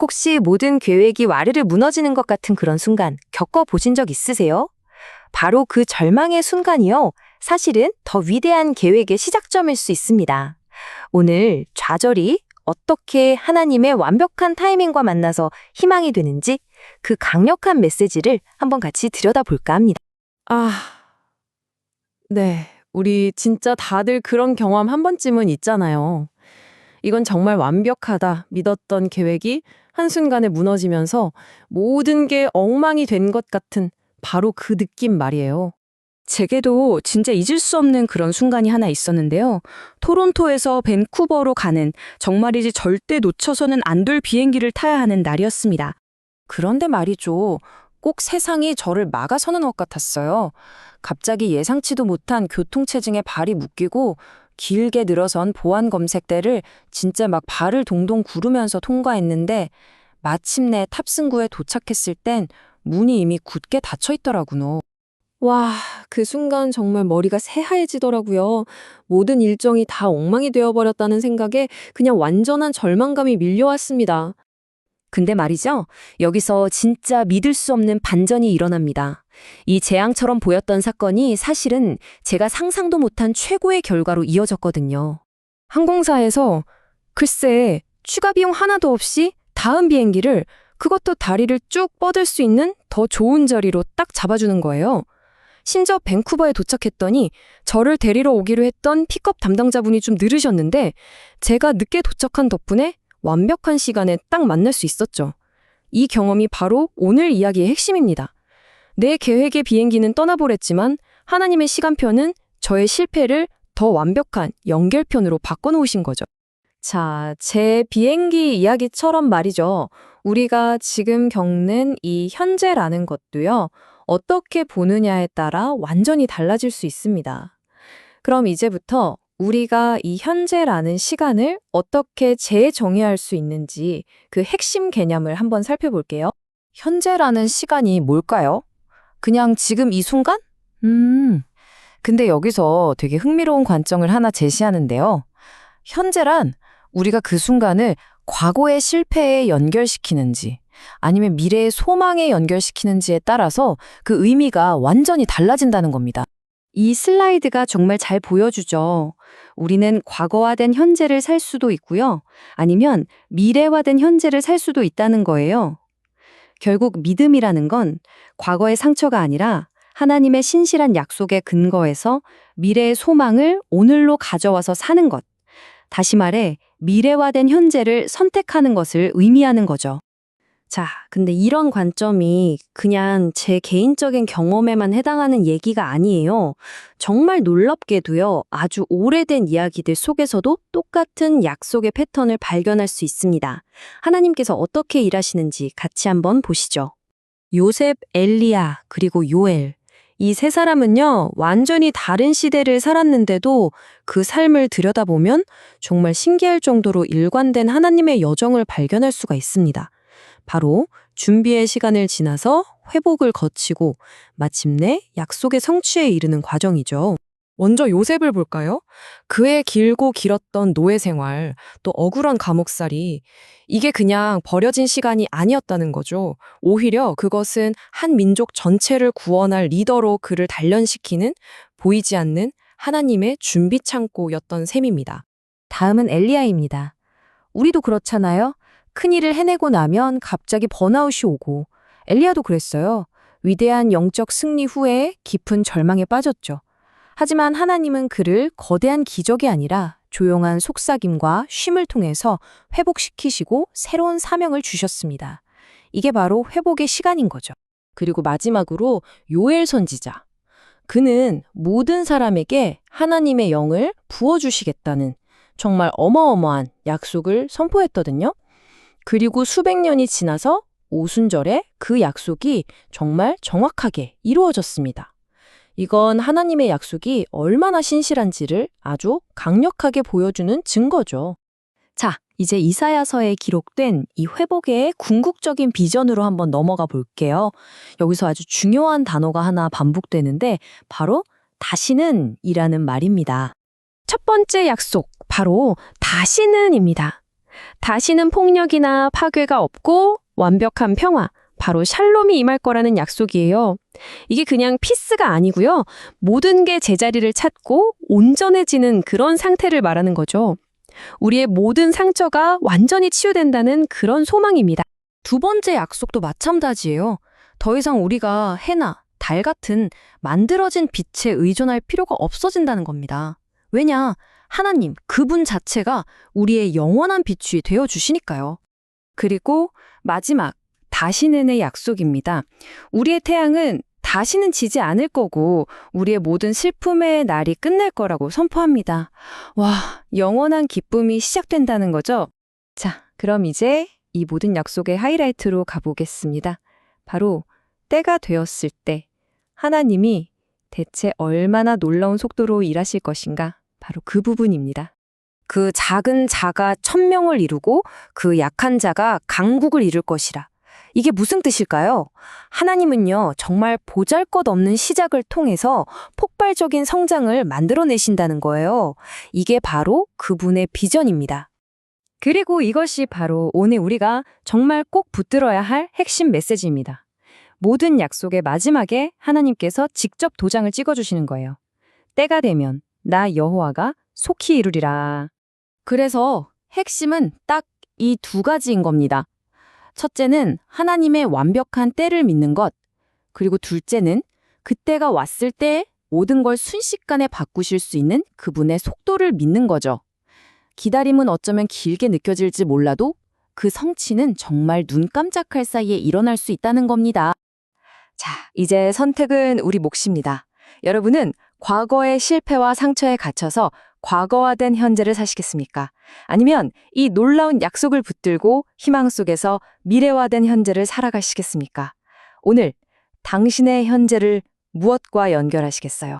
혹시 모든 계획이 와르르 무너지는 것 같은 그런 순간 겪어보신 적 있으세요? 바로 그 절망의 순간이요. 사실은 더 위대한 계획의 시작점일 수 있습니다. 오늘 좌절이 어떻게 하나님의 완벽한 타이밍과 만나서 희망이 되는지 그 강력한 메시지를 한번 같이 들여다볼까 합니다. 아, 네. 우리 진짜 다들 그런 경험 한 번쯤은 있잖아요. 이건 정말 완벽하다 믿었던 계획이 한순간에 무너지면서 모든 게 엉망이 된 것 같은 바로 그 느낌 말이에요. 제게도 진짜 잊을 수 없는 그런 순간이 하나 있었는데요. 토론토에서 밴쿠버로 가는 정말이지 절대 놓쳐서는 안 될 비행기를 타야 하는 날이었습니다. 그런데 말이죠. 꼭 세상이 저를 막아서는 것 같았어요. 갑자기 예상치도 못한 교통체증에 발이 묶이고 길게 늘어선 보안 검색대를 진짜 막 발을 동동 구르면서 통과했는데 마침내 탑승구에 도착했을 땐 문이 이미 굳게 닫혀 있더라고요. 와, 그 순간 정말 머리가 새하얘지더라고요. 모든 일정이 다 엉망이 되어버렸다는 생각에 그냥 완전한 절망감이 밀려왔습니다. 근데 말이죠. 여기서 진짜 믿을 수 없는 반전이 일어납니다. 이 재앙처럼 보였던 사건이 사실은 제가 상상도 못한 최고의 결과로 이어졌거든요. 항공사에서 글쎄 추가 비용 하나도 없이 다음 비행기를 그것도 다리를 쭉 뻗을 수 있는 더 좋은 자리로 딱 잡아주는 거예요. 심지어 밴쿠버에 도착했더니 저를 데리러 오기로 했던 픽업 담당자분이 좀 늦으셨는데 제가 늦게 도착한 덕분에 완벽한 시간에 딱 만날 수 있었죠. 이 경험이 바로 오늘 이야기의 핵심입니다. 내 계획의 비행기는 떠나보랬지만 하나님의 시간표는 저의 실패를 더 완벽한 연결편으로 바꿔놓으신 거죠. 자, 제 비행기 이야기처럼 말이죠. 우리가 지금 겪는 이 현재라는 것도요. 어떻게 보느냐에 따라 완전히 달라질 수 있습니다. 그럼 이제부터 우리가 이 현재라는 시간을 어떻게 재정의할 수 있는지 그 핵심 개념을 한번 살펴볼게요. 현재라는 시간이 뭘까요? 그냥 지금 이 순간? 근데 여기서 되게 흥미로운 관점을 하나 제시하는데요. 현재란 우리가 그 순간을 과거의 실패에 연결시키는지 아니면 미래의 소망에 연결시키는지에 따라서 그 의미가 완전히 달라진다는 겁니다. 이 슬라이드가 정말 잘 보여주죠. 우리는 과거화된 현재를 살 수도 있고요. 아니면 미래화된 현재를 살 수도 있다는 거예요. 결국 믿음이라는 건 과거의 상처가 아니라 하나님의 신실한 약속에 근거해서 미래의 소망을 오늘로 가져와서 사는 것. 다시 말해 미래화된 현재를 선택하는 것을 의미하는 거죠. 자, 근데 이런 관점이 그냥 제 개인적인 경험에만 해당하는 얘기가 아니에요. 정말 놀랍게도요, 아주 오래된 이야기들 속에서도 똑같은 약속의 패턴을 발견할 수 있습니다. 하나님께서 어떻게 일하시는지 같이 한번 보시죠. 요셉, 엘리야, 그리고 요엘. 이 세 사람은요, 완전히 다른 시대를 살았는데도 그 삶을 들여다보면 정말 신기할 정도로 일관된 하나님의 여정을 발견할 수가 있습니다. 바로 준비의 시간을 지나서 회복을 거치고 마침내 약속의 성취에 이르는 과정이죠. 먼저 요셉을 볼까요? 그의 길고 길었던 노예 생활, 또 억울한 감옥살이 이게 그냥 버려진 시간이 아니었다는 거죠. 오히려 그것은 한 민족 전체를 구원할 리더로 그를 단련시키는 보이지 않는 하나님의 준비 창고였던 셈입니다. 다음은 엘리야입니다. 우리도 그렇잖아요. 큰일을 해내고 나면 갑자기 번아웃이 오고 엘리야도 그랬어요. 위대한 영적 승리 후에 깊은 절망에 빠졌죠. 하지만 하나님은 그를 거대한 기적이 아니라 조용한 속삭임과 쉼을 통해서 회복시키시고 새로운 사명을 주셨습니다. 이게 바로 회복의 시간인 거죠. 그리고 마지막으로 요엘 선지자. 그는 모든 사람에게 하나님의 영을 부어주시겠다는 정말 어마어마한 약속을 선포했거든요. 그리고 수백 년이 지나서 오순절에 그 약속이 정말 정확하게 이루어졌습니다. 이건 하나님의 약속이 얼마나 신실한지를 아주 강력하게 보여주는 증거죠. 자, 이제 이사야서에 기록된 이 회복의 궁극적인 비전으로 한번 넘어가 볼게요. 여기서 아주 중요한 단어가 하나 반복되는데 바로 다시는 이라는 말입니다. 첫 번째 약속, 바로 다시는입니다. 다시는 폭력이나 파괴가 없고 완벽한 평화, 바로 샬롬이 임할 거라는 약속이에요. 이게 그냥 피스가 아니고요. 모든 게 제자리를 찾고 온전해지는 그런 상태를 말하는 거죠. 우리의 모든 상처가 완전히 치유된다는 그런 소망입니다. 두 번째 약속도 마찬가지예요. 더 이상 우리가 해나 달 같은 만들어진 빛에 의존할 필요가 없어진다는 겁니다. 왜냐? 하나님, 그분 자체가 우리의 영원한 빛이 되어 주시니까요. 그리고 마지막, 다시는의 약속입니다. 우리의 태양은 다시는 지지 않을 거고 우리의 모든 슬픔의 날이 끝날 거라고 선포합니다. 와, 영원한 기쁨이 시작된다는 거죠? 자, 그럼 이제 이 모든 약속의 하이라이트로 가보겠습니다. 바로 때가 되었을 때 하나님이 대체 얼마나 놀라운 속도로 일하실 것인가? 바로 그 부분입니다. 그 작은 자가 천명을 이루고 그 약한 자가 강국을 이룰 것이라. 이게 무슨 뜻일까요? 하나님은요, 정말 보잘것없는 시작을 통해서 폭발적인 성장을 만들어내신다는 거예요. 이게 바로 그분의 비전입니다. 그리고 이것이 바로 오늘 우리가 정말 꼭 붙들어야 할 핵심 메시지입니다. 모든 약속의 마지막에 하나님께서 직접 도장을 찍어주시는 거예요. 때가 되면 나 여호와가 속히 이루리라. 그래서 핵심은 딱 이 두 가지인 겁니다. 첫째는 하나님의 완벽한 때를 믿는 것, 그리고 둘째는 그때가 왔을 때 모든 걸 순식간에 바꾸실 수 있는 그분의 속도를 믿는 거죠. 기다림은 어쩌면 길게 느껴질지 몰라도 그 성취는 정말 눈 깜짝할 사이에 일어날 수 있다는 겁니다. 자, 이제 선택은 우리 몫입니다. 여러분은 과거의 실패와 상처에 갇혀서 과거화된 현재를 사시겠습니까? 아니면 이 놀라운 약속을 붙들고 희망 속에서 미래화된 현재를 살아가시겠습니까? 오늘 당신의 현재를 무엇과 연결하시겠어요?